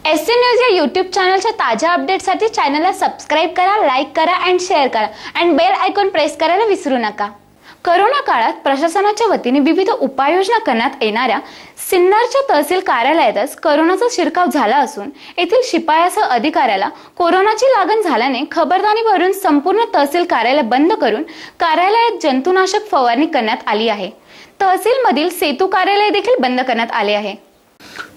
SC news या YouTube चॅनलच्या ताज्या अपडेट्ससाठी चॅनलला सबस्क्राइब करा, लाईक करा आणि शेअर करा आणि बेल आयकॉन प्रेस करायला विसरू नका। कोरोना काळात प्रशासनाच्या वतीने विविध उपाययोजना करण्यात येणाऱ्या सिन्नरच्या तहसील कार्यालयातच कोरोनाचा शिरकाव झाला असून येथील शिपायासह अधिकाऱ्याला कोरोनाची लागण झाल्याने खबरदारी भरून संपूर्ण तहसील कार्यालय बंद करून कार्यालयात जंतुनाशक फवारणी करण्यात आली आहे। तहसील मधील सेतू कार्यालय देखील बंद करण्यात आले आहे।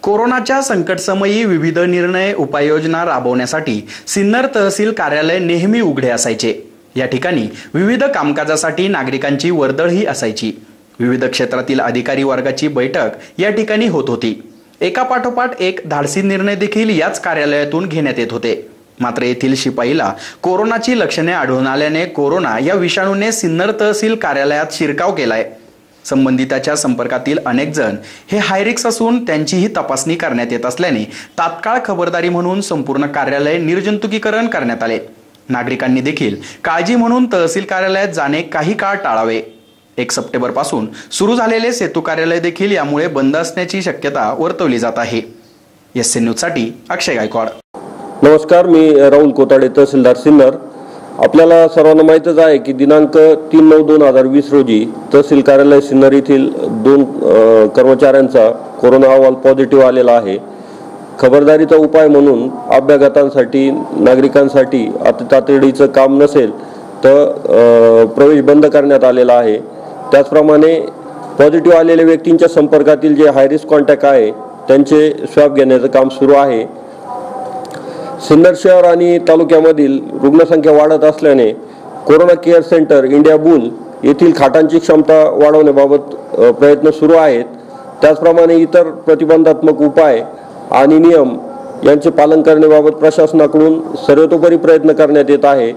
कोरोनाच्या संकटसमयी विविध निर्णय उपाययोजना राबवण्यासाठी सिन्नर तहसील कार्यालय नेहमी उघडे असायचे। या ठिकाणी विविध कामकाजासाठी नागरिकांची वर्दळही असायची। विविध क्षेत्रातील अधिकारी वर्गाची बैठक या ठिकाणी होत होती। एका पाठोपाठ एक धाडसी निर्णय देखील याच कार्यालयातून घेण्यात येत होते। मात्र येथील शिपाईला कोरोनाची लक्षणे आढळून आल्याने कोरोना या विषाणूने सिन्नर तहसील कार्यालयात शिरकाव केलाय। संबंधिताच्या संपर्कातील अनेक जण हे हाय रिस्क असून त्यांचीही तपासणी करण्यात येत असल्याने तात्काळ खबरदारी म्हणून संपूर्ण कार्यालय निर्जंतुकीकरण करण्यात आले। नागरिकांनी देखील काळजी म्हणून तहसील कार्यालयात जाणे काही काळ टाळावे। 1 सप्टेंबर पासून सुरू झालेले सेतू कार्यालय देखील यामुळे बंद असण्याची शक्यता वर्तवली जात आहे। एससी न्यूज साठी अक्षय गायकवाड। नमस्कार, मी राहुल कोताडे, तहसीलदार सिन्नर। आपल्याला सर्वांना माहीतच आहे की दिनांक 3/9/2020 रोजी तहसील कार्यालय सिन्नर येथील 2 कर्मचाऱ्यांचा कोरोना अहवाल पॉझिटिव्ह आलेला आहे। खबरदारीचा उपाय म्हणून अभ्यागतांसाठी नागरिकांसाठी अति तातडीचं काम नसेल तर प्रवेश बंद करण्यात आलेला आहे। त्याचप्रमाणे पॉझिटिव्ह आलेल्या व्यक्तींच्या संपर्कातील जे हाय रिस्क कॉन्टॅक्ट आहे त्यांचे स्वॅब घेण्याचं काम सुरू आहे। सिन्नर शहर आणि तालुक्यामधील रुग्णसंख्या वाढत असल्याने corona care centre India boule येथील खाटांची क्षमता वाढवण्याबाबत प्रयत्न सुरू आहेत। त्याचप्रमाणे इतर प्रतिबंधात्मक उपाय आणि नियम यांचे पालन करण्याबाबत प्रशासनाकडून सर्वतोपरी प्रयत्न करण्यात येत आहे।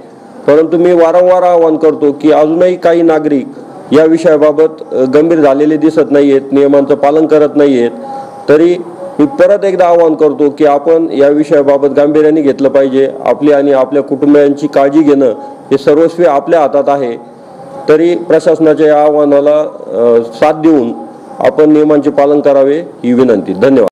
परंतु मी वारंवार आवाहन करतो की अजूनही काही नागरिक या विषयाबाबत गंभीर झालेले दिसत नाहीयेत, नियमांचं पालन करत नाहीयेत। तरी मी परत एकदा आवाहन करतो की आपण या विषयाबाबत गांभीर्याने घेतलं पाहिजे। आपली आणि आपल्या कुटुंबियांची काळजी घेणं हे सर्वस्वी आपल्या हातात आहे। तरी प्रशासनाच्या या आवाहनाला साथ देऊन आपण नियमांचे पालन करावे ही विनंती। धन्यवाद।